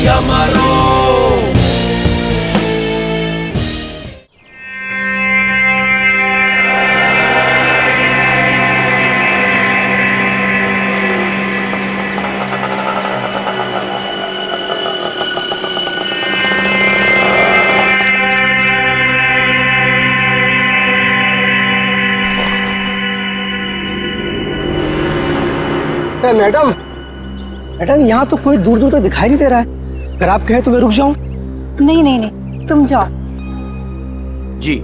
या मारो। Madam madam, यहाँ तो कोई दूर दूर तक दिखाई नहीं दे रहा है। अगर आप कहें तो मैं रुक जाऊं? नहीं नहीं नहीं, तुम जाओ। जी।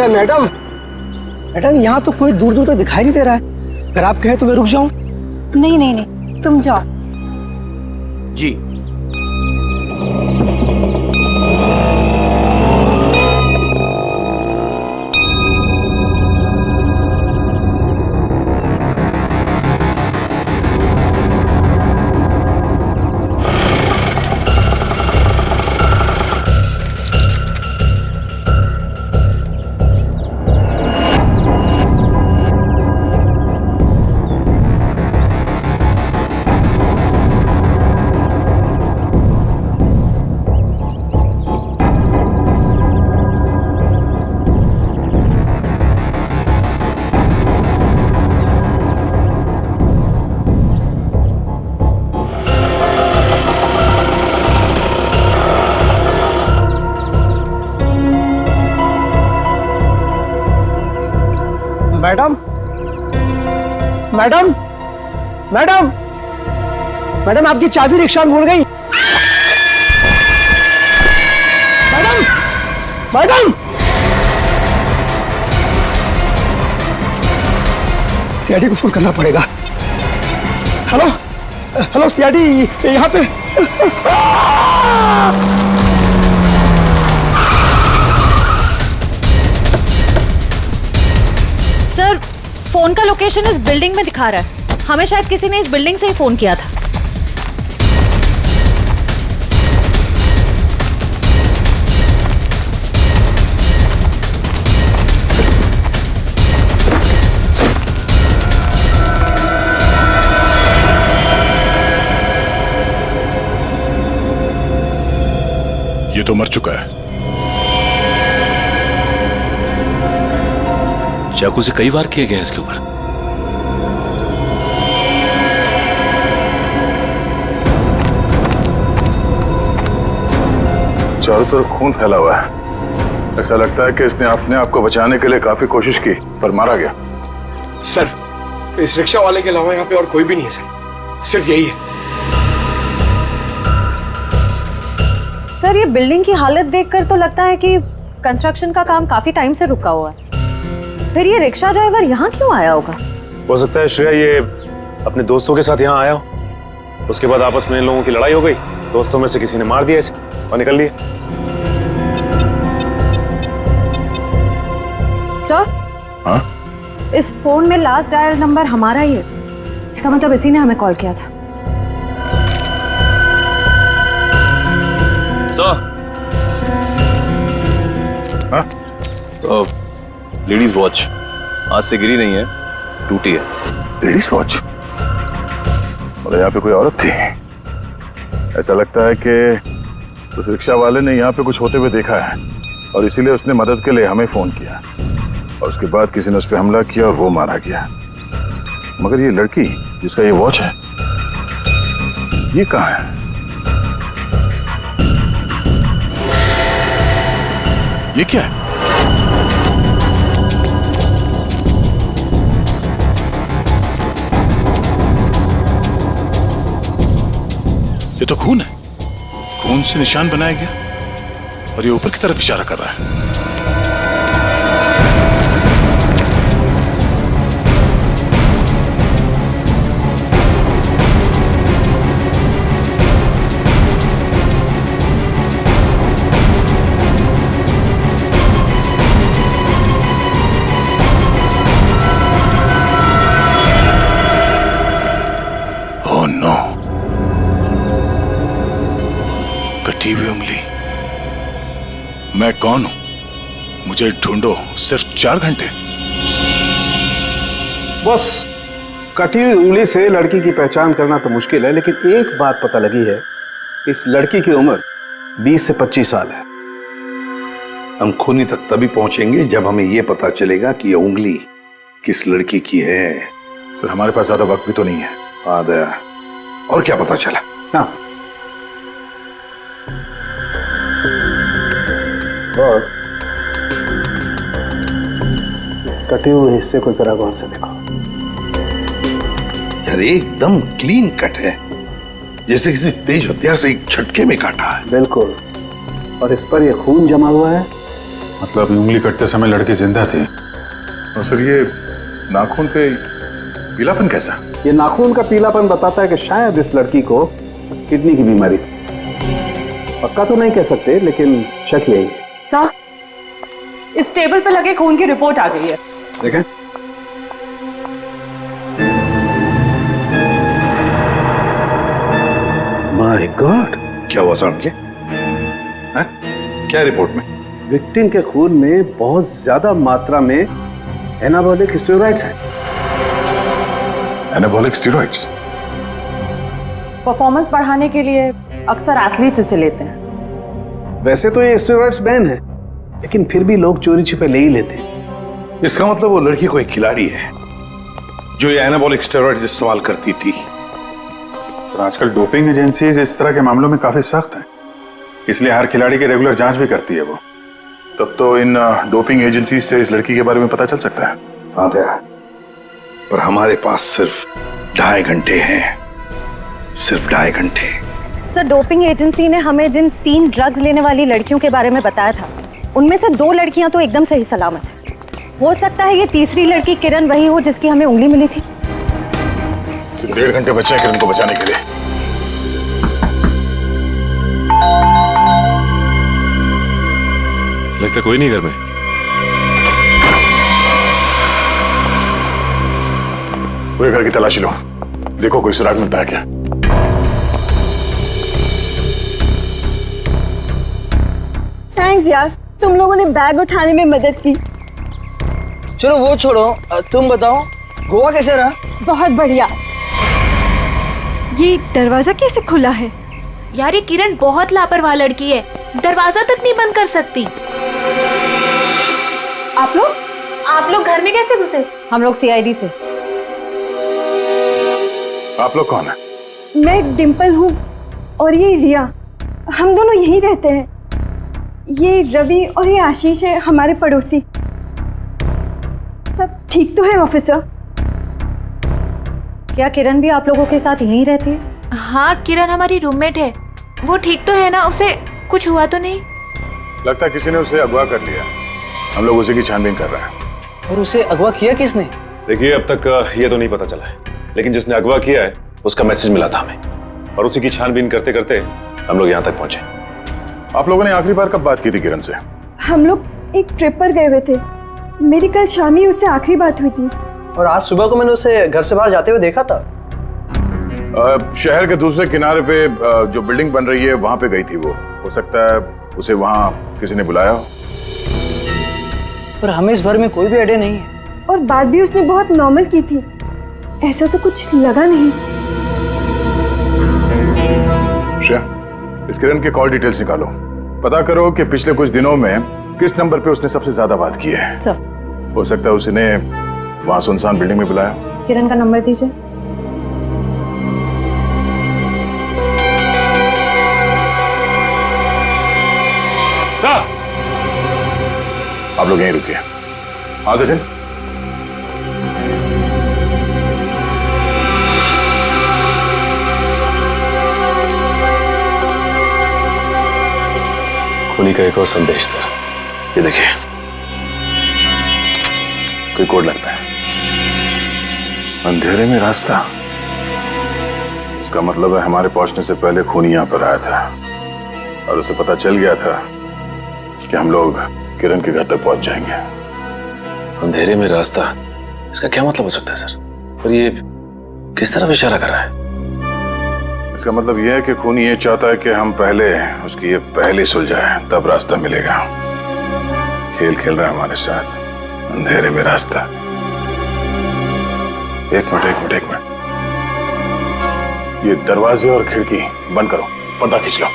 मैडम मैडम, यहाँ तो कोई दूर दूर तक दिखाई नहीं दे रहा है। अगर आप कहें तो मैं रुक जाऊं? नहीं नहीं नहीं, तुम जाओ। जी। मैडम मैडम मैडम मैडम, आपकी चाबी रिक्शा में भूल गई। मैडम मैडम, सीआईडी को फोन करना पड़ेगा। हेलो हेलो सीआईडी, यहाँ पे। सर, फोन का लोकेशन इस बिल्डिंग में दिखा रहा है। हमें शायद किसी ने इस बिल्डिंग से ही फोन किया था। ये तो मर चुका है। चाकू से कई बार किया गया इसके ऊपर। चारों तरफ खून फैला हुआ है। ऐसा लगता है कि इसने अपने आप को बचाने के लिए काफी कोशिश की, पर मारा गया। सर, इस रिक्शा वाले के अलावा यहाँ पे और कोई भी नहीं है सर, सिर्फ यही है। सर, ये बिल्डिंग की हालत देखकर तो लगता है कि कंस्ट्रक्शन का काम काफी टाइम से रुका हुआ है। फिर ये रिक्शा ड्राइवर यहाँ क्यों आया होगा? हो सकता है श्रेया ये अपने दोस्तों के साथ यहाँ आया हो। उसके बाद आपस में इन लोगों की लड़ाई हो गई, दोस्तों में से किसी ने मार दिया इसे और निकल लिए। सर, हाँ? इस फोन में लास्ट डायल नंबर हमारा ही है। इसका मतलब इसी ने हमें कॉल किया था। हाँ? तो लेडीज वॉच आज से गिरी नहीं है, टूटी है। Ladies watch? और यहाँ पे कोई औरत थी? ऐसा लगता है कि उस रिक्शा वाले ने यहाँ पे कुछ होते हुए देखा है और इसीलिए उसने मदद के लिए हमें फोन किया और उसके बाद किसी ने उस पर हमला किया और वो मारा गया। मगर ये लड़की जिसका ये वॉच है, ये कहाँ है? ये क्या है? ये तो खून है। खून से निशान बनाया गया और ये ऊपर की तरफ इशारा कर रहा है। ओह नो, कटी हुई उंगली। मैं कौन हूं? मुझे ढूंढो सिर्फ 4 घंटे। बस कटी हुई उंगली से लड़की की पहचान करना तो मुश्किल है, लेकिन एक बात पता लगी है, इस लड़की की उम्र 20 से 25 साल है। हम खूनी तक तभी पहुंचेंगे जब हमें यह पता चलेगा कि यह उंगली किस लड़की की है। सर, हमारे पास ज्यादा वक्त भी तो नहीं है। हाँ दया, और क्या पता चला? हाँ, और इस कटे हुए हिस्से को जरा गौर से देखो। यार एकदम क्लीन कट है, जैसे किसी तेज हथियार से एक झटके में काटा है। बिल्कुल, और इस पर ये खून जमा हुआ है। मतलब उंगली कटते समय लड़की जिंदा थी। और सर, ये नाखून पे पीलापन कैसा? ये नाखून का पीलापन बताता है कि शायद इस लड़की को किडनी की बीमारी थी। पक्का तो नहीं कह सकते, लेकिन शक यही है। साहब, इस टेबल पे लगे खून की रिपोर्ट आ गई है। देखें। माय गॉड, क्या हुआ साहब के? क्या रिपोर्ट में? विक्टिम के खून में बहुत ज्यादा मात्रा में एनाबॉलिक स्टेरॉइड्स हैं। Anabolic steroids? परफॉर्मेंस बढ़ाने के लिए अक्सर एथलीट्स इसे लेते हैं। वैसे तो ये स्टेरॉइड्स बैन है, लेकिन फिर भी लोग चोरी छिपे ले ही लेते हैं। इसका मतलब वो लड़की कोई खिलाड़ी है जो ये एनाबॉलिक स्टेरॉइड्स इस्तेमाल करती थी। तो आजकल डोपिंग एजेंसीज इस तरह के मामलों में काफी सख्त हैं, इसलिए हर खिलाड़ी की रेगुलर जांच भी करती है वो। तब तो इन डोपिंग एजेंसीज से इस लड़की के बारे में पता चल सकता है। हाँ दया, पर हमारे पास सिर्फ 2.5 घंटे हैं, सिर्फ 2.5 घंटे। सर, डोपिंग एजेंसी ने हमें जिन 3 ड्रग्स लेने वाली लड़कियों के बारे में बताया था, उनमें से 2 लड़कियां तो एकदम सही सलामत है। हो सकता है ये तीसरी लड़की किरण वही हो जिसकी हमें उंगली मिली थी। सिर्फ 1.5 घंटे बचे हैं किरण को बचाने के लिए। लगता कोई नहीं घर में। पूरे घर की तलाशी लो, देखो कोई सुराग मिलता है क्या। थैंक्स यार, तुम लोगों ने बैग उठाने में मदद की। चलो वो छोड़ो, तुम बताओ गोवा कैसे रहा? बहुत बढ़िया। ये दरवाजा कैसे खुला है? यार ये किरण बहुत लापरवाह लड़की है, दरवाजा तक नहीं बंद कर सकती। आप लोग घर में कैसे घुसे? हम लोग सीआईडी से। आप लोग कौन है? मैं डिम्पल हूँ और ये रिया, हम दोनों यहीं रहते हैं। ये रवि और ये आशीष है हमारे पड़ोसी। सब ठीक तो है ऑफिसर? क्या किरण भी आप लोगों के साथ यहीं रहती है? हाँ, किरण हमारी रूममेट है। वो ठीक तो है ना? उसे कुछ हुआ तो नहीं? लगता है किसी ने उसे अगवा कर लिया। हम लोग उसी की छानबीन कर रहे हैं। और उसे अगवा किया किसने? देखिए, अब तक ये तो नहीं पता चला है, लेकिन जिसने अगवा किया है उसका मैसेज मिला था हमें, और उसी की छानबीन करते करते हम लोग यहाँ तक पहुंचे। आप लोगों ने आखिरी बार कब बात की थी किरण से? हम लोग एक ट्रिप पर गए हुए थे। मेरी कल शाम ही उससे आखिरी बात हुई थी। और आज सुबह को मैंने उसे घर से बाहर जाते हुए देखा था। शहर के दूसरे किनारे पे जो बिल्डिंग बन रही है वहां पे गई थी वो। हो सकता है उसे वहां किसी ने बुलाया हो। पर हमें इस बारे में कोई भी आइडिया नहीं है। और बात भी उसने बहुत नॉर्मल की थी, ऐसा तो कुछ लगा नहीं। श्रेया, इस किरण के कॉल डिटेल्स निकालो, पता करो कि पिछले कुछ दिनों में किस नंबर पे उसने सबसे ज्यादा बात की है। सर। हो सकता है उसने वहां सुनसान बिल्डिंग में बुलाया। किरण का नंबर दीजिए। सर, आप लोग यहीं रुकिए। हाँ सचिन। खूनी का एक और संदेश सर, ये देखिए, कोई कोड लगता है। अंधेरे में रास्ता, इसका मतलब है हमारे पहुंचने से पहले खूनी यहां पर आया था और उसे पता चल गया था कि हम लोग किरण के घर तक पहुंच जाएंगे। अंधेरे में रास्ता, इसका क्या मतलब हो सकता है सर? और ये किस तरफ इशारा कर रहा है? इसका मतलब यह है कि खूनी ये चाहता है कि हम पहले उसकी ये पहले सुलझाए, तब रास्ता मिलेगा। खेल खेल रहा है हमारे साथ, अंधेरे में रास्ता। एक मिनट, ये दरवाजे और खिड़की बंद करो, पर्दा खींच लो।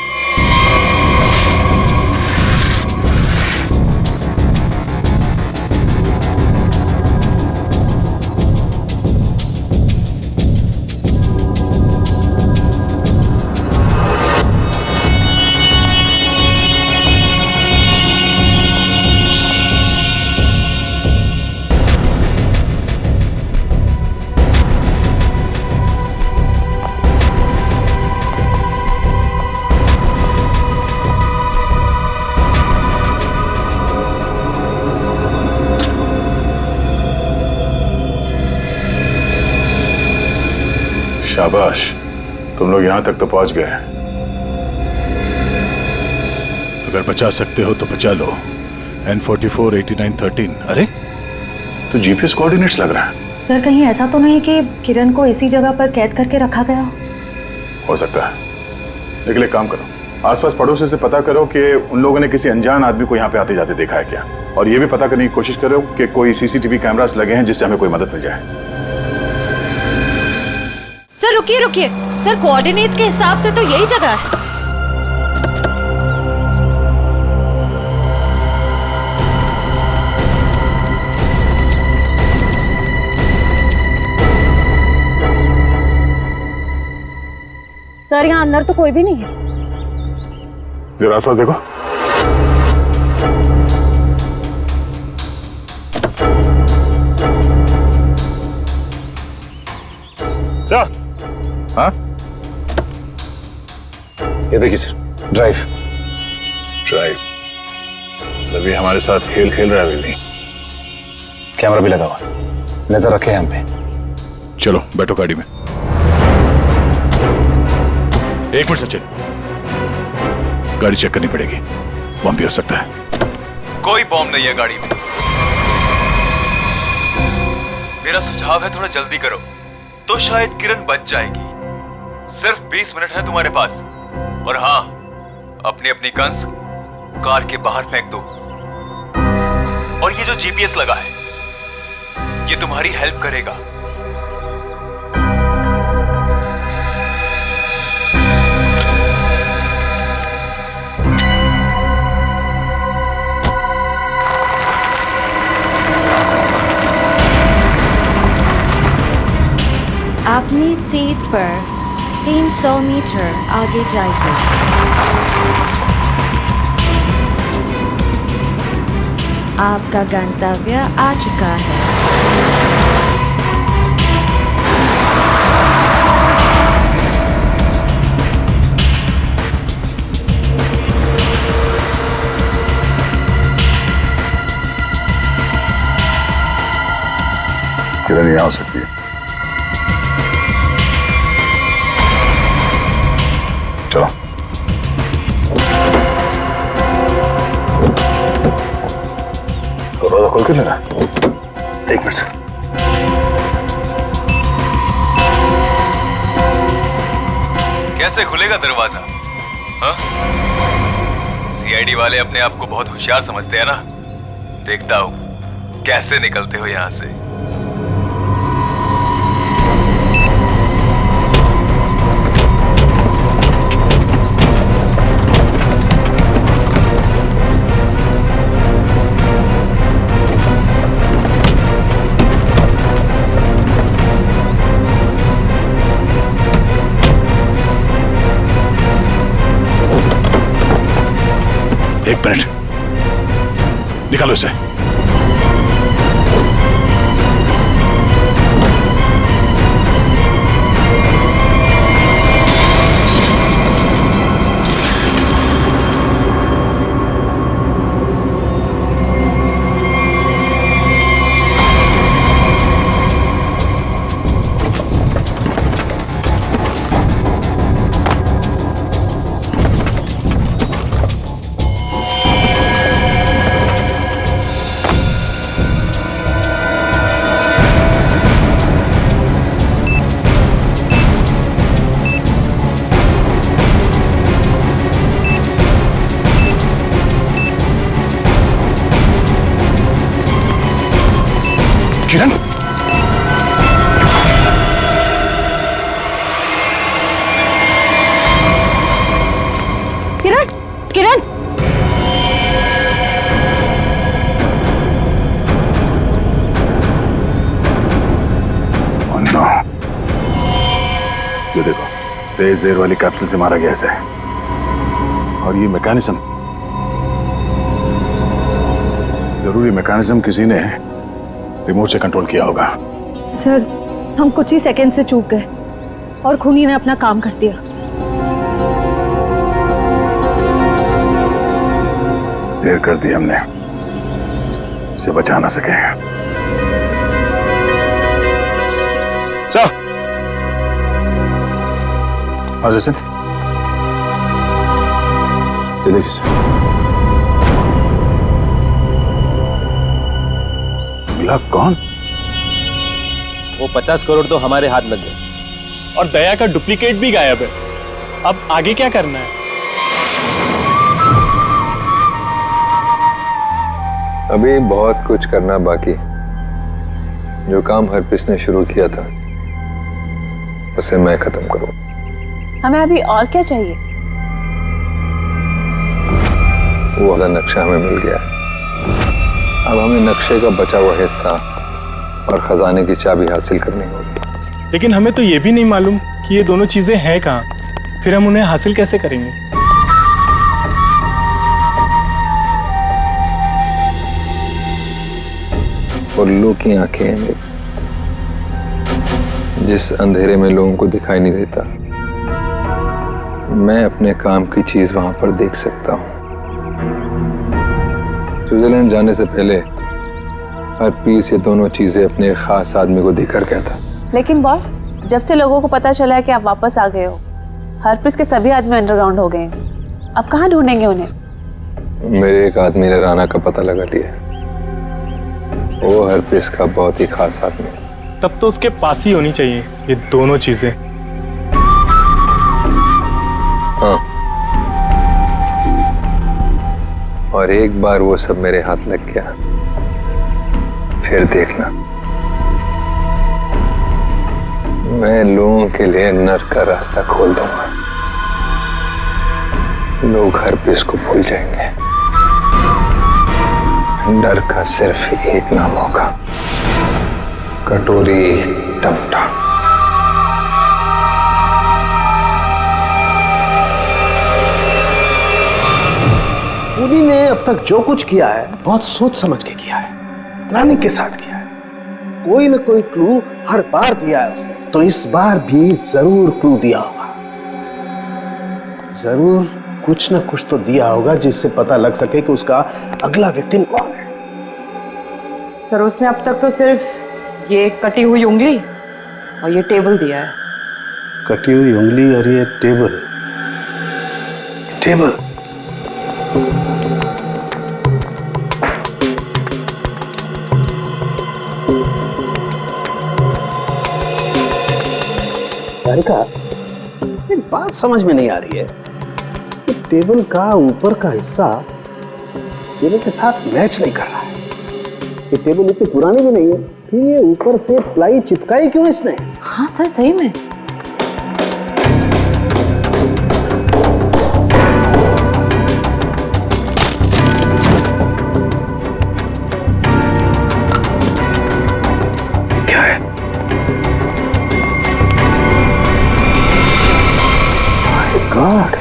शाबाश, तुम लोग यहां तक तो पहुंच गए। अगर बचा सकते हो तो बचा लो। N44 8913। अरे तो जीपीएस कोऑर्डिनेट्स लग रहा है। सर कहीं ऐसा तो नहीं कि किरण को इसी जगह पर कैद करके रखा गया हो सकता है, लेकिन एक काम करो, आसपास पड़ोसी से पता करो कि उन लोगों ने किसी अनजान आदमी को यहाँ पे आते जाते देखा है क्या, और ये भी पता करने की कोशिश करो कि कोई सीसीटीवी कैमरास लगे हैं जिससे हमें कोई मदद मिल जाए। सर रुकिए, सर कोऑर्डिनेट्स के हिसाब से तो यही जगह है। सर यहाँ अंदर तो कोई भी नहीं है। जरा आसपास देखो। सर, हाँ ये देखिए सर, ड्राइव। अभी हमारे साथ खेल खेल रहा है अभी। कैमरा भी लगा हुआ, नजर रखे हम पे। चलो बैठो गाड़ी में। एक मिनट सचिन, गाड़ी चेक करनी पड़ेगी, बम भी हो सकता है। कोई बॉम्ब नहीं है गाड़ी में। मेरा सुझाव है थोड़ा जल्दी करो, तो शायद किरण बच जाएगी। सिर्फ 20 मिनट है तुम्हारे पास। और हाँ, अपनी गन्स कार के बाहर फेंक दो। और ये जो जीपीएस लगा है, ये तुम्हारी हेल्प करेगा। अपनी सीट पर 300 मीटर आगे जाइए। आपका गंतव्य आ चुका है। किरण यहाँ हो सकती है। चलो दरवाजा खोल के लेना। एक मिनट से। कैसे खुलेगा दरवाजा? हाँ? सीआईडी वाले अपने आप को बहुत होशियार समझते हैं ना। देखता हूं कैसे निकलते हो यहां से। निकालो इसे। किरण, किरण, किरण, अन्ना, ये देखो, तेज एयर वाली कैप्सूल से मारा गया इसे। और ये मैकेनिज्म, जरूरी मैकेनिज्म किसी ने रिमोट से कंट्रोल किया होगा। सर, हम कुछ ही सेकंड से चूक गए और खूनी ने अपना काम कर दिया। देर कर दी हमने, इसे बचा ना सके। सर, हाँ सचिन, ये देखिए सर, मिला कौन? वो 50 करोड़ तो हमारे हाथ लग गए और दया का डुप्लीकेट भी गायब है। अब आगे क्या करना है? अभी बहुत कुछ करना बाकी। जो काम हरप्रीत ने शुरू किया था उसे मैं खत्म करूं। हमें अभी और क्या चाहिए? वो वाला नक्शा हमें मिल गया है। अब हमें नक्शे का बचा हुआ हिस्सा और खजाने की चाबी हासिल करनी होगी। लेकिन हमें तो ये भी नहीं मालूम कि ये दोनों चीजें हैं कहाँ। फिर हम उन्हें हासिल कैसे करेंगे? उल्लू की आंखें हैं मेरी। जिस अंधेरे में लोगों को दिखाई नहीं देता, मैं अपने काम की चीज वहां पर देख सकता हूं। स्विट्जरलैंड जाने से पहले हरप्रीत ये दोनों चीजें अपने खास आदमी को देकर गया था। लेकिन बॉस, जब से लोगों को पता चला है कि आप वापस आ गए हो, हरप्रीत के सभी आदमी अंडरग्राउंड हो गए हैं। अब कहाँ ढूंढेंगे उन्हें? मेरे एक आदमी ने राना का पता लगा लिया। वो हरप्रीत का बहुत ही खास आदमी है। तब तो उसके पास ही होनी चाहिए ये दोनों चीजें। हाँ, और एक बार वो सब मेरे हाथ लग गया, फिर देखना, मैं लोगों के लिए नर्क का रास्ता खोल दूंगा। लोग हरप्रीत को भूल जाएंगे। डर का सिर्फ एक नाम होगा, कटोरी टमटा। खूनी ने अब तक जो कुछ किया है बहुत सोच समझ के किया है, प्लानिंग के साथ किया है। कोई न कोई क्लू हर बार दिया है उसने, तो इस बार भी जरूर क्लू दिया होगा। जरूर कुछ न कुछ तो दिया होगा जिससे पता लग सके कि उसका अगला विक्टिम कौन है। सर, उसने अब तक तो सिर्फ ये कटी हुई उंगली और ये टेबल दिया है। कटी हुई उंगली और ये टेबल। टेबल एक बात समझ में नहीं आ रही है कि टेबल का ऊपर का हिस्सा टेबल के साथ मैच नहीं कर रहा है। ये टेबल इतनी पुरानी भी नहीं है, फिर ये ऊपर से प्लाई चिपकाई क्यों इसने? हाँ सर, सही में। क्या है? God.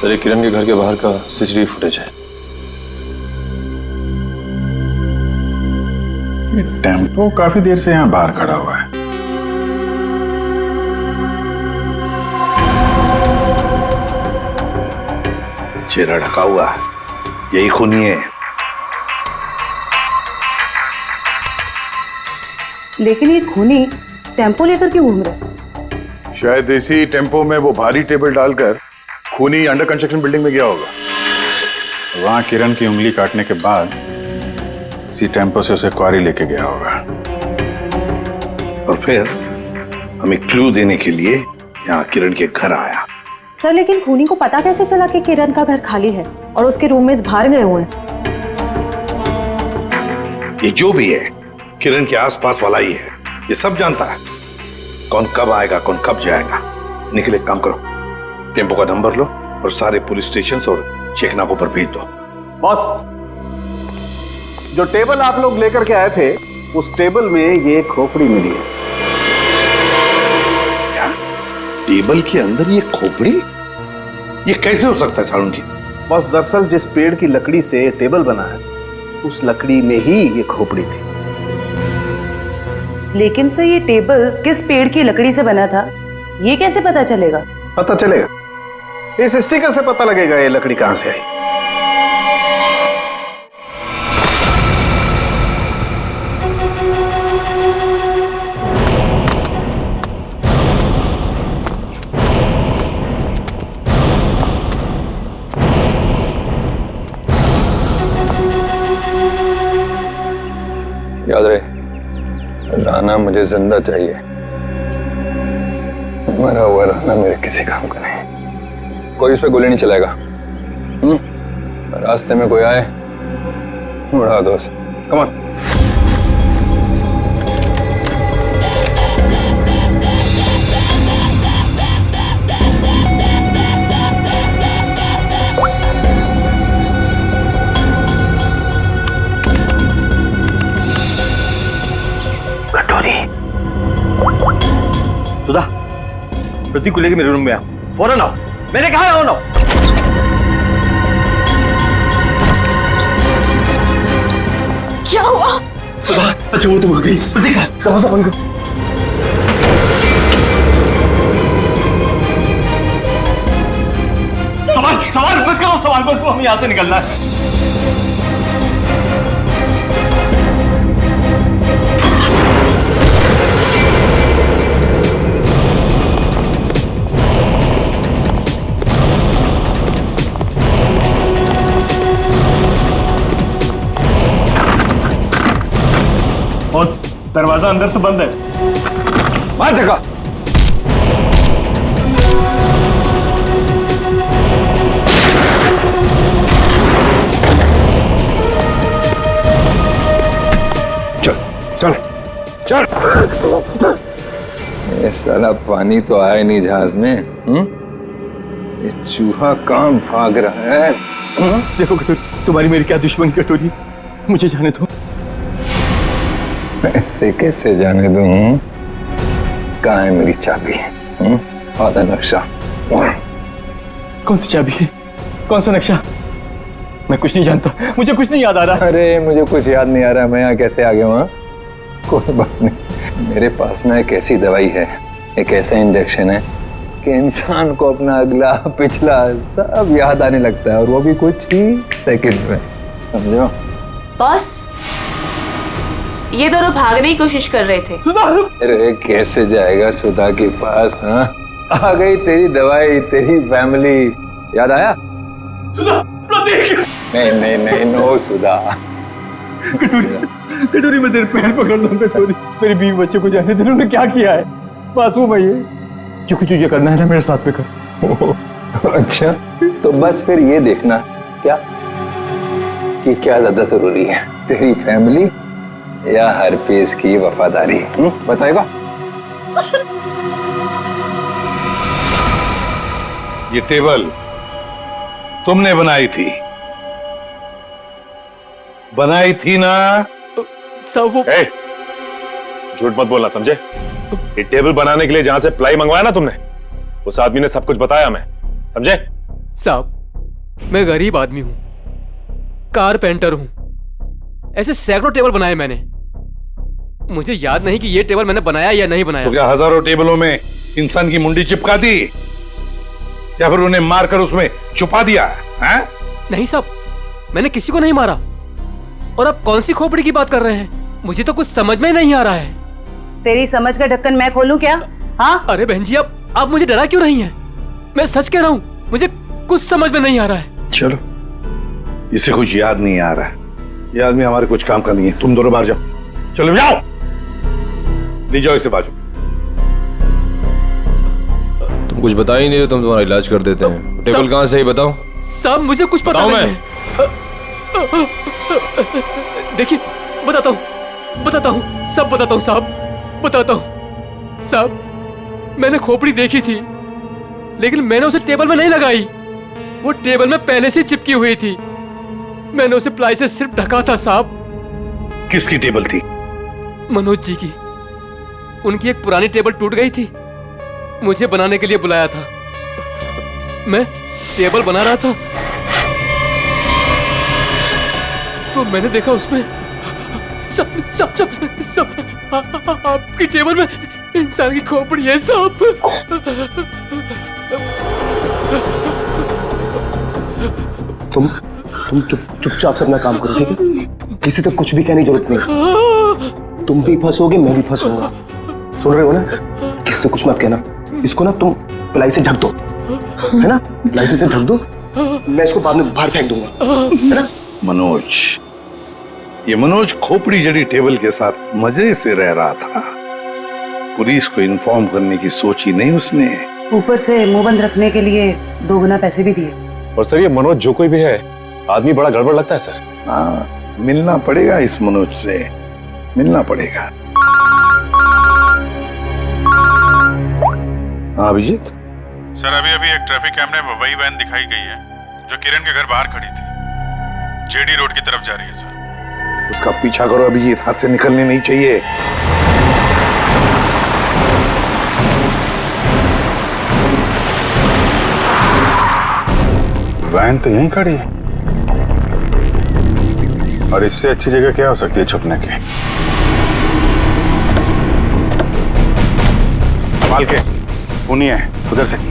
सर ये किरण के घर के बाहर का सीसीटीवी फुटेज है। ये टेम्पो काफी देर से यहाँ बाहर खड़ा हुआ है। चेहरा ढका हुआ है, यही खूनी है। लेकिन ये खूनी टेम्पो लेकर क्यों घूम रहा है? शायद इसी टेम्पो में वो भारी टेबल डालकर खूनी अंडर कंस्ट्रक्शन बिल्डिंग में गया होगा। वहां किरण की उंगली काटने के बाद इसी टेम्पो से उसे क्वारी लेके गया होगा। और फिर हमें क्लू देने के लिए यहाँ किरण के घर आया। सर लेकिन खूनी को पता कैसे चला कि किरण का घर खाली है और उसके रूममेट्स बाहर गए हुए हैं? ये जो भी है किरण के आसपास वाला ही है, ये सब जानता है कौन कब आएगा कौन कब जाएगा। निकले, काम करो, टेम्पो का नंबर लो और सारे पुलिस स्टेशन और चेकनाकों पर भेज दो। बॉस, जो टेबल आप लोग लेकर के आए थे उस टेबल में ये खोपड़ी मिली है। क्या टेबल के अंदर ये खोपड़ी? ये कैसे हो सकता है सालुंकी? बॉस, दरअसल जिस पेड़ की लकड़ी से टेबल बना है उस लकड़ी में ही ये खोपड़ी थी। लेकिन सर ये टेबल किस पेड़ की लकड़ी से बना था ये कैसे पता चलेगा? पता चलेगा, इस स्टिकर से पता लगेगा ये लकड़ी कहां से आई। याद रहे, राना मुझे जिंदा चाहिए। मरा हुआ राना मेरे किसी काम का नहीं। कोई उस पर गोली नहीं चलाएगा। रास्ते में कोई आए उड़ा दो। Come on. सुधा, प्रतीक को लेके मेरे रूम में आओ, फौरन आओ। मैंने कहा आओ ना। क्या हुआ? सुधा, अच्छा वो तुम आ गई। प्रतीक, दरवाजा बंद करो। सवाल बस करो, सवाल बस करो, हमें यहाँ से निकलना है। बॉस, दरवाजा अंदर से बंद है। मार धक्का। चल चल चल। ये साला पानी तो आया नहीं जहाज में। ये चूहा कहाँ भाग रहा है? देखो कटोरी, तुम्हारी मेरी क्या दुश्मनी कटोरी, मुझे जाने दो। ऐसे कैसे जाने दूं? कहाँ है मेरी चाबी? आधा नक्शा। कौन सी चाबी है? कौन सा नक्शा? मैं कुछ नहीं जानता, मुझे कुछ नहीं याद आ रहा। अरे मुझे कुछ याद नहीं आ रहा, मैं यहाँ कैसे आ गया हूँ? कोई बात नहीं, मेरे पास ना एक ऐसी दवाई है, एक ऐसा इंजेक्शन है कि इंसान को अपना अगला पिछला सब याद आने लगता है, और वो भी कुछ ही सेकंड में, समझो? बॉस, ये दोनों भागने की कोशिश कर रहे थे। सुधा! अरे कैसे जाएगा सुधा के पास? हाँ, आ गई तेरी दवाई, तेरी फैमिली, याद आया? सुधा, प्रतीक! नहीं नहीं नहीं, नो सुधा। कटोरी मैं तेरे पैर पकड़ लूं कटोरी, मेरी बीवी बच्चे को जाने दे। उन्होंने क्या किया है? मासूम है ये, जो कुछ तुझे करना है ना मेरे साथ में कर। अच्छा, तो बस फिर ये देखना क्या कि क्या ज्यादा जरूरी है, तेरी फैमिली या हर पीस की वफादारी? बताएगा? ये टेबल तुमने बनाई थी ना? सब वो झूठ मत बोलना, समझे? ये टेबल बनाने के लिए जहां से प्लाई मंगवाया ना तुमने, उस आदमी ने सब कुछ बताया हमें, समझे? साहब, मैं गरीब आदमी हूं, कारपेंटर हूं। ऐसे सैकड़ों टेबल बनाए मैंने। मुझे याद नहीं कि ये टेबल मैंने बनाया या नहीं बनाया। तो क्या हजारों टेबलों में इंसान की मुंडी चिपका दी या फिर उन्हें मारकर उसमें छुपा दिया है? नहीं साहब, मैंने किसी को नहीं मारा। और आप कौन सी खोपड़ी की बात कर रहे हैं? मुझे तो कुछ समझ में नहीं आ रहा है। तेरी समझ का ढक्कन मैं खोलूं क्या? हाँ? अरे बहन जी, आप मुझे डरा क्यों रही हैं? मैं सच कह रहा हूँ, मुझे कुछ समझ में नहीं आ रहा है। चलो, इसे कुछ याद नहीं आ रहा है। ये आदमी हमारे कुछ काम का नहीं है। तुम दोनों बाहर जाओ। चलो जाओ, ले जाओ इसे बाजू। तुम कुछ बता ही नहीं रहे, तुम तुम्हारा इलाज कर देते हैं। टेबल कहाँ से ही बताओ। साहब मुझे कुछ पता नहीं है। देखिए, बताता हूँ, सब बताता हूँ साहब, बताता हूँ। साहब, मैंने खोपड़ी देखी थी, लेकिन मैंने उसे टेबल में नहीं लगाई। वो टेबल में पहले से चिपकी हुई थी। मैंने उसे प्लाई से सिर्फ ढका था साहब। किसकी टेबल थी? मनोज जी की। उनकी एक पुरानी टेबल टूट गई थी, मुझे बनाने के लिए बुलाया था। मैं टेबल बना रहा था तो मैंने देखा उसमें सब आपकी टेबल में इंसान की खोपड़ी है साहब। तुम चुपचाप से अपना काम करो, ठीक है? किसी तक कुछ भी कहने की जरूरत नहीं। तुम भी फंसोगे, मैं भी फंसूंगा। सुन रहे हो ना? किसी से कुछ मत कहना। इसको ना तुम प्लाई से ढक दो, है ना? प्लाई से ढक दो, मैं इसको बाद में बाहर फेंक दूंगा, है ना? ये मनोज खोपड़ी जड़ी टेबल के साथ मजे से रह रहा था। पुलिस को इन्फॉर्म करने की सोची नहीं उसने। ऊपर से मुंह बंद रखने के लिए 2 गुना पैसे भी दिए। और सर, ये मनोज जो कोई भी है, आदमी बड़ा गड़बड़ लगता है सर। हाँ, मिलना पड़ेगा इस मनोज से, मिलना पड़ेगा। हाँ अभिजीत। सर, अभी एक ट्रैफिक कैमरे में वही वैन दिखाई गई है जो किरण के घर बाहर खड़ी थी। जेडी रोड की तरफ जा रही है सर। उसका पीछा करो अभिजीत, हाथ से निकलने नहीं चाहिए। वैन तो यहीं खड़ी है और इससे अच्छी जगह क्या हो सकती है छुपने की? संभाल के, पुनी है उधर से।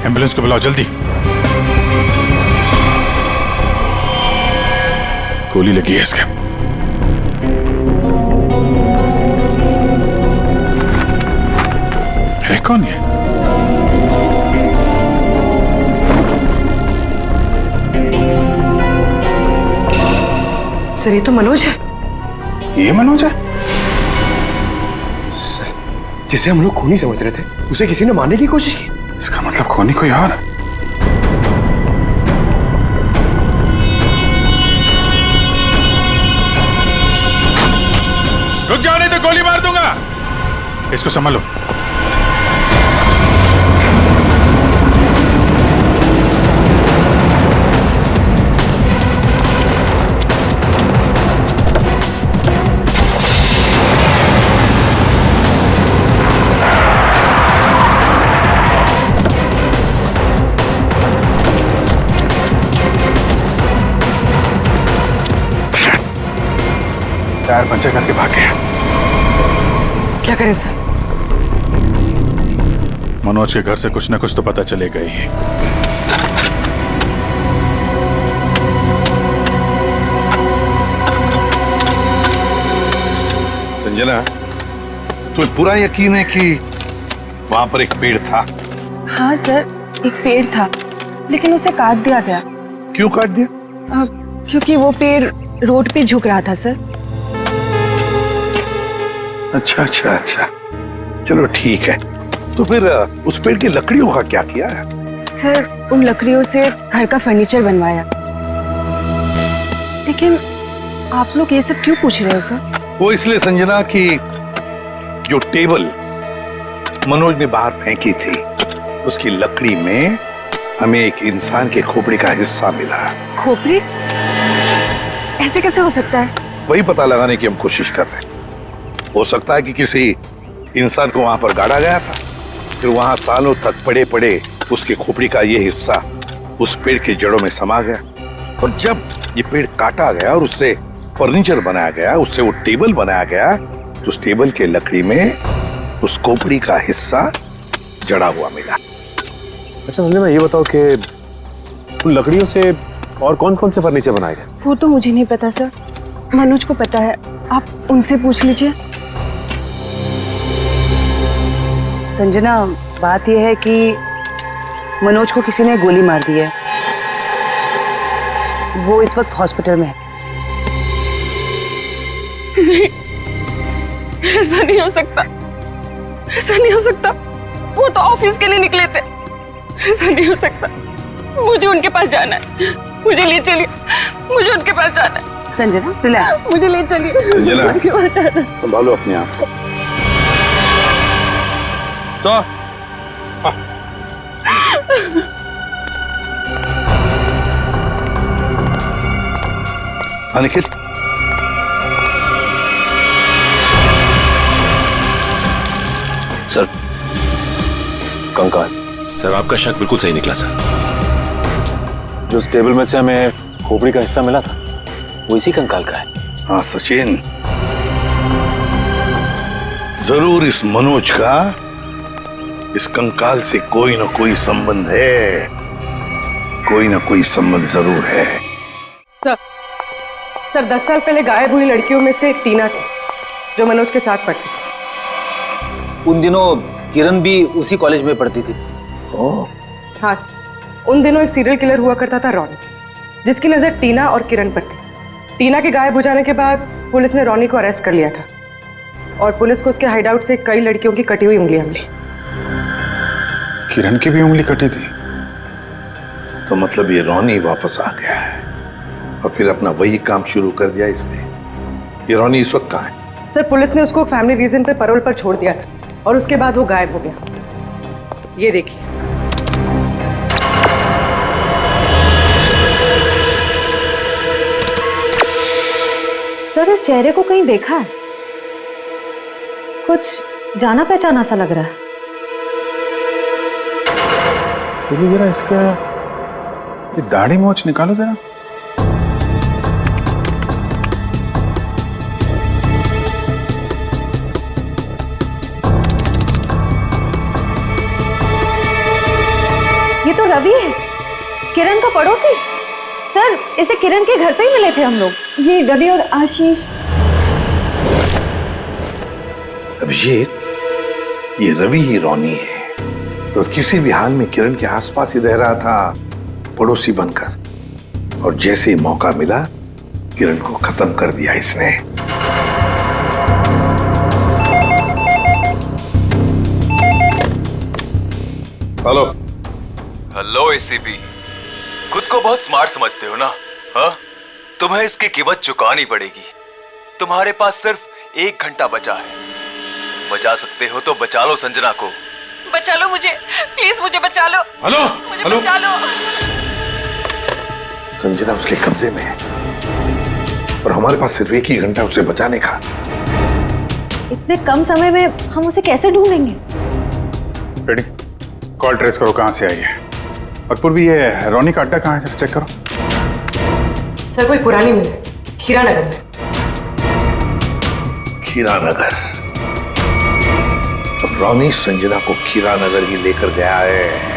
एम्बुलेंस को बुलाओ जल्दी। गोली लगी है इसके। है कौन ये? सर, ये तो मनोज है। ये मनोज है? सर, जिसे हम लोग खूनी समझ रहे थे, उसे किसी ने मारने की कोशिश की। इसका मतलब खूनी कोई और है। रुक जाओ नहीं तो गोली मार दूंगा। इसको संभालो। टायर पंचर करके भाग गया। क्या करें सर? मनोज के घर से कुछ ना कुछ तो पता चलेगा ही। संजना, तुम्हें पूरा यकीन है कि वहां पर एक पेड़ था। हाँ सर, एक पेड़ था, लेकिन उसे काट दिया गया। क्यों काट दिया? क्योंकि वो पेड़ रोड पे झुक रहा था सर। अच्छा अच्छा अच्छा, चलो ठीक है। तो फिर उस पेड़ की लकड़ियों का क्या किया है? सर, उन लकड़ियों से घर का फर्नीचर बनवाया। लेकिन आप लोग ये सब क्यों पूछ रहे हैं सर? वो इसलिए संजना की जो टेबल मनोज ने बाहर फेंकी थी, उसकी लकड़ी में हमें एक इंसान के खोपड़ी का हिस्सा मिला। खोपड़ी? ऐसे कैसे हो सकता है? वही पता लगाने की हम कोशिश कर रहे हैं। हो सकता है कि किसी इंसान को वहां पर गाड़ा गया था, फिर वहां सालों तक पड़े पड़े उसके खोपड़ी का ये हिस्सा उस पेड़ की जड़ों में समा गया, और जब ये पेड़ काटा गया और उससे फर्नीचर बनाया गया, उससे वो टेबल बनाया गया, तो उस टेबल के लकड़ी में उस खोपड़ी का हिस्सा जड़ा हुआ मिला। अच्छा संजना, ये बताओ कि उन लकड़ियों से और कौन कौन से फर्नीचर बनाए गए? वो तो मुझे नहीं पता सर, मनोज को पता है, आप उनसे पूछ लीजिए। संजना, बात यह है कि मनोज को किसी ने गोली मार दी है। वो इस वक्त हॉस्पिटल में है। नहीं, ऐसा नहीं हो सकता, ऐसा नहीं हो सकता। वो तो ऑफिस के लिए निकले थे। ऐसा नहीं हो सकता। मुझे उनके पास जाना है, मुझे ले चलिए, मुझे उनके पास जाना है। संजना, रिलैक्स, मुझे ले चलिए, संजना, उनके पास जाना है। संभालो अपने आप को। सर, निखिल, सर, कंकाल। सर आपका शक बिल्कुल सही निकला सर। जो उस टेबल में से हमें खोपड़ी का हिस्सा मिला था, वो इसी कंकाल का है। हाँ सचिन, जरूर इस मनोज का इस कंकाल से कोई ना कोई संबंध है, कोई ना कोई संबंध जरूर है। सर 10 साल पहले गायब हुई लड़कियों में से टीना थी, जो मनोज के साथ पढ़ती थी। उन दिनों किरण भी उसी कॉलेज में पढ़ती थी। हाँ सर, उन दिनों एक सीरियल किलर हुआ करता था रॉनी, जिसकी नजर टीना और किरण पर थी। टीना के गायब हो जाने के बाद पुलिस ने रॉनी को अरेस्ट कर लिया था, और पुलिस को उसके हाइडआउट से कई लड़कियों की कटी हुई उंगलियां मिली। किरण की भी उंगली कटी थी? तो मतलब ये रॉनी वापस आ गया है और फिर अपना वही काम शुरू कर दिया इसने। ये रॉनी इस वक्त कहाँ है? सर, पुलिस ने उसको फैमिली रीजन पे पैरोल पर छोड़ दिया था, और उसके बाद वो गायब हो गया। ये देखिए। सर, इस चेहरे को कहीं देखा है? कुछ जाना पहचाना सा लग रहा है। बोलो जरा, इसका ये दाढ़ी मोछ निकालो जरा। ये तो रवि है, किरण का पड़ोसी। सर, इसे किरण के घर पे ही मिले थे हम लोग। ये रवि और आशीष। अभिजीत, ये रवि ही रॉनी है, तो किसी भी हाल में किरण के आसपास ही रह रहा था, पड़ोसी बनकर। और जैसे ही मौका मिला, किरण को खत्म कर दिया इसने। हेलो। हेलो एसीपी, खुद को बहुत स्मार्ट समझते हो ना? हाँ, तुम्हें इसकी कीमत चुकानी पड़ेगी। तुम्हारे पास सिर्फ 1 घंटा बचा है। बचा सकते हो तो बचा लो संजना को। बचा लो मुझे, प्लीज मुझे बचा लो। हेलो, मुझे हेलो। बचा लो। संजना उसके कब्जे में है, और हमारे पास सिर्फ 1 ही घंटा उसे बचाने का। इतने कम समय में हम उसे कैसे ढूंढेंगे? रेडी, कॉल ट्रेस करो कहां से आई है। और पूर्वी, ये रॉनी का अड्डा कहां है, चेक करो। सर, कोई पुरानी मिल है, खीरानगर में। खीरानगर? अब रॉनी संजना को खीरानगर ही लेकर गया है।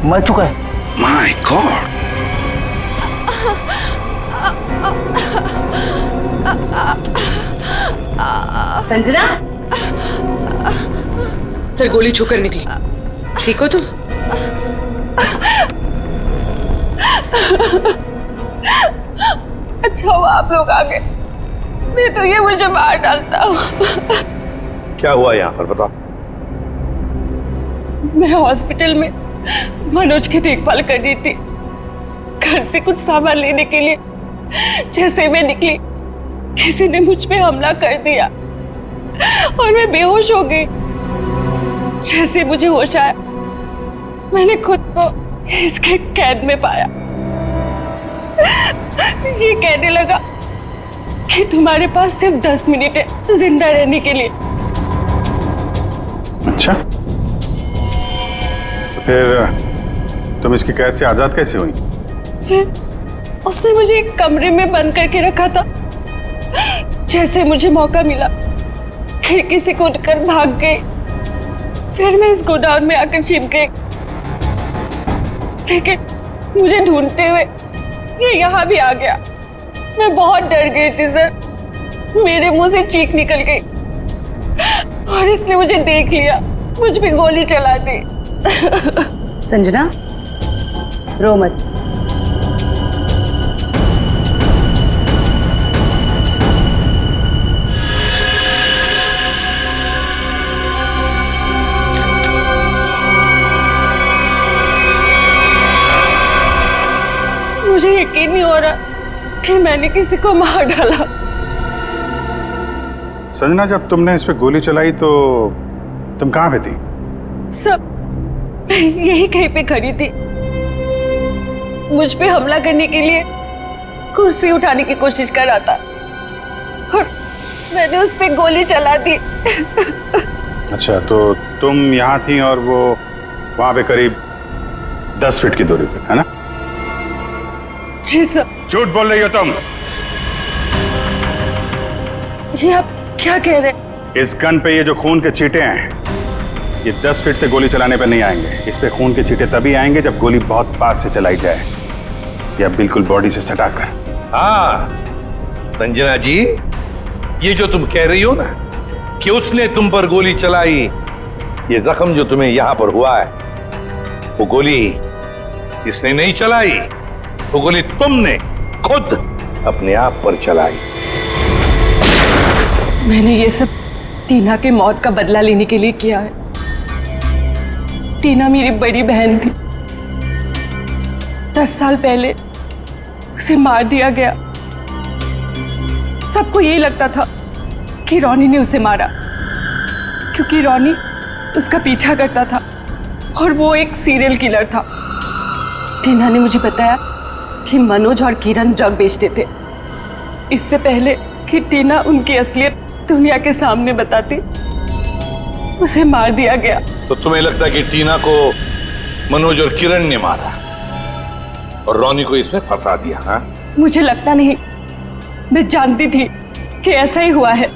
मर चुका है। My God. संजना, सर गोली छूकर निकली। ठीक हो तुम? अच्छा हुआ आप लोग आ गए, नहीं तो ये मुझे मार डालता। क्या हुआ यहाँ पर बताओ। मैं हॉस्पिटल में मनोज की देखभाल कर रही थी। घर से कुछ सामान लेने के लिए जैसे मैं निकली, किसी ने मुझ पे हमला कर दिया और मैं बेहोश हो गई। जैसे मुझे होश आया, मैंने खुद को इसके कैद में पाया। ये कहने लगा कि तुम्हारे पास सिर्फ 10 मिनट है जिंदा रहने के लिए। अच्छा, तो फिर तुम इसकी कैद से आजाद कैसे हुई? फिर उसने मुझे एक कमरे में बंद करके रखा था। जैसे मुझे मौका मिला, खिड़की से कूदकर भाग गई। फिर मैं इस गोडाउन में आकर छिप गई, लेकिन मुझे ढूंढते हुए ये यहाँ भी आ गया। मैं बहुत डर गई थी सर, मेरे मुंह से चीख निकल गई और इसने मुझे देख लिया, मुझ पे गोली चला दी। संजना, रो मत। मुझे यकीन नहीं हो रहा कि मैंने किसी को मार डाला। संजना, जब तुमने इस पे गोली चलाई तो तुम कहाँ पे थी? सब यही कहीं पे खड़ी थी। मुझ पे हमला करने के लिए कुर्सी उठाने की कोशिश कर रहा था और मैंने उस पे गोली चला दी। अच्छा, तो तुम यहाँ थी और वो वहां पे करीब 10 फीट की दूरी पे, है ना? जी सर। झूठ बोल रही हो तुम। ये आप क्या कह रहे हैं? इस गन पे ये जो खून के छींटे हैं, ये 10 फीट से गोली चलाने पे नहीं आएंगे। इस पे खून के छींटे तभी आएंगे जब गोली बहुत पास से चलाई जाए या बिल्कुल बॉडी से सटाकर। हाँ संजना जी, ये जो तुम कह रही हो ना कि उसने तुम पर गोली चलाई, ये जख्म जो तुम्हें यहां पर हुआ है, वो गोली इसने नहीं चलाई, वो गोली तुमने खुद अपने आप पर चलाई। मैंने ये सब टीना के मौत का बदला लेने के लिए किया है। टीना मेरी बड़ी बहन थी। 10 साल पहले उसे मार दिया गया। सबको यही लगता था कि रोनी ने उसे मारा, क्योंकि रोनी उसका पीछा करता था और वो एक सीरियल किलर था। टीना ने मुझे बताया कि मनोज और किरण ड्रग बेचते थे। इससे पहले कि टीना उनकी असलियत दुनिया के सामने बताती, उसे मार दिया गया। तो तुम्हें लगता है कि टीना को मनोज और किरण ने मारा और रोनी को इसमें फंसा दिया? हाँ, मुझे लगता नहीं, मैं जानती थी कि ऐसा ही हुआ है।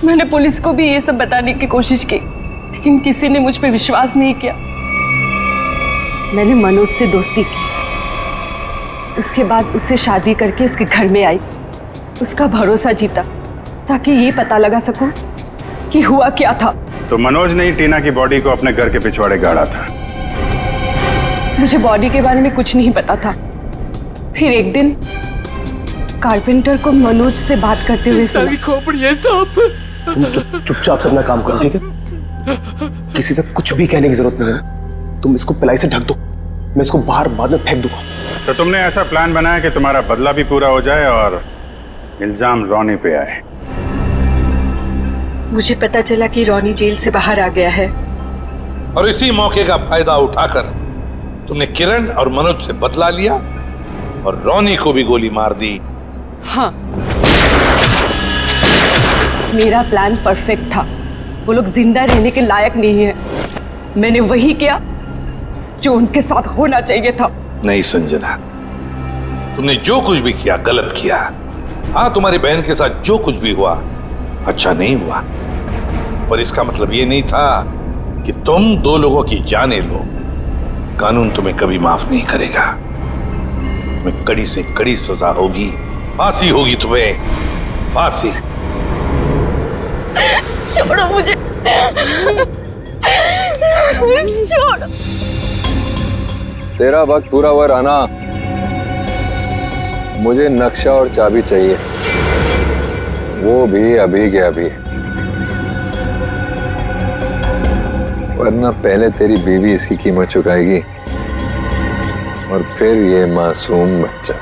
मैंने पुलिस को भी ये सब बताने की कोशिश की, लेकिन किसी ने मुझ पे विश्वास नहीं किया। मैंने मनोज से दोस्ती की, उसके बाद उससे शादी करके उसके घर में आई, उसका भरोसा जीता ताकि ये पता लगा सकूं कि हुआ क्या था। तो मनोज ने ही टीना की बॉडी को अपने घर के पिछवाड़े गाड़ा था। मुझे बॉडी के बारे में कुछ नहीं पता था। फिर एक दिन कारपेंटर को मनोज से बात करते हुए सुना। खोपड़ी है साहब। तुम चुपचाप से अपना काम करो, ठीक है? किसी से कुछ भी कहने की जरूरत नहीं है। तुम इसको पिलाई से ढक दो, मैं इसको बाहर बाद में फेंक दूंगा। तो तुमने ऐसा प्लान बनाया कि तुम्हारा बदला भी पूरा हो जाए और इल्जाम रोनी पे आए। मुझे पता चला कि रोनी जेल से बाहर आ गया है और इसी मौके का फायदा उठाकर तुमने किरण और मनोज से बदला लिया और रोनी को भी गोली मार दी। हाँ, मेरा प्लान परफेक्ट था। वो लोग जिंदा रहने के लायक नहीं है। मैंने वही किया जो उनके साथ होना चाहिए था। नहीं संजना, तुमने जो कुछ भी किया गलत किया। हाँ, तुम्हारी बहन के साथ जो कुछ भी हुआ अच्छा नहीं हुआ, पर इसका मतलब ये नहीं था कि तुम 2 लोगों की जानें लो। कानून तुम्हें कभी माफ नहीं करेगा। तुम्हें कड़ी से कड़ी सजा होगी, फांसी होगी तुम्हें, फांसी। छोड़ो मुझे, छोड़ो। तेरा वक्त पूरा हुआ राना, मुझे नक्शा और चाबी चाहिए, वो भी अभी के अभी, वरना पहले तेरी बीवी इसकी कीमत चुकाएगी और फिर ये मासूम बच्चा।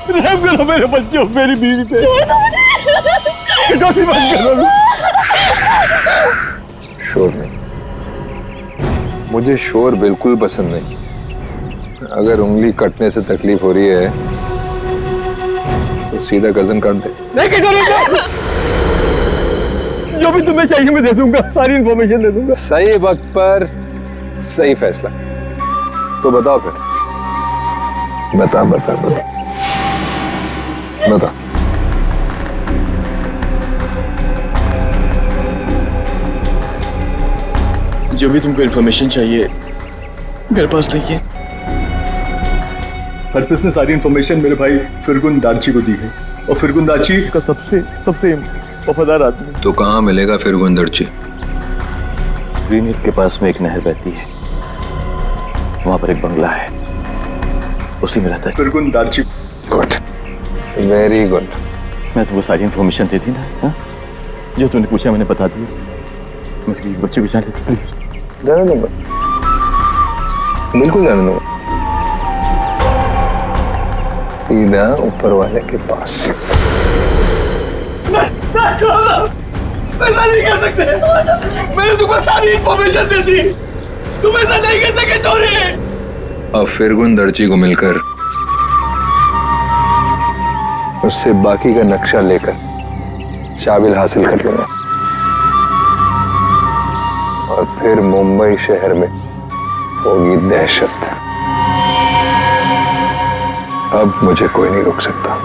रहम करो मेरे बच्चों, मेरी बीवी पे। शोर नहीं, मुझे शोर बिल्कुल पसंद नहीं। अगर उंगली कटने से तकलीफ हो रही है तो सीधा गर्दन काट दे। नहीं करूंगा, जो भी तुम्हें चाहिए मैं दे दूंगा, सारी इंफॉर्मेशन दे दूंगा। सही वक्त पर सही फैसला। तो बताओ फिर, बता बता बता बता। जो भी तुमको इन्फॉर्मेशन चाहिए मेरे पास नहीं है। हरप्रीत ने सारी इंफॉर्मेशन मेरे भाई फिरगुन दार्ची को दी है, और फिरगुन दार्ची का सबसे वफादार आदमी। तो कहाँ मिलेगा फिरगुन दार्ची? ग्रीन हिल के पास में एक नहर बहती है, वहां पर एक बंगला है, उसी में रहता है फिरगुन दार्ची। Good, very good. मैं तुमको सारी इंफॉर्मेशन दे दी ना, हा? जो तुमने पूछा मैंने बता दिया। मेरे बच्चे भी जाने दो, जाने दूंगा, बिल्कुल जाने दूंगा, सीधा ऊपर वाले के पास। ऐसा नहीं कर सकते, मैंने तुमको सारी इंफॉर्मेशन दे दी, तुम ऐसा नहीं कर सके तोरे। अब फिरगुन दर्जी को मिलकर उससे बाकी का नक्शा लेकर शाबिल हासिल कर लेना, और फिर मुंबई शहर में होगी दहशत। अब मुझे कोई नहीं रोक सकता।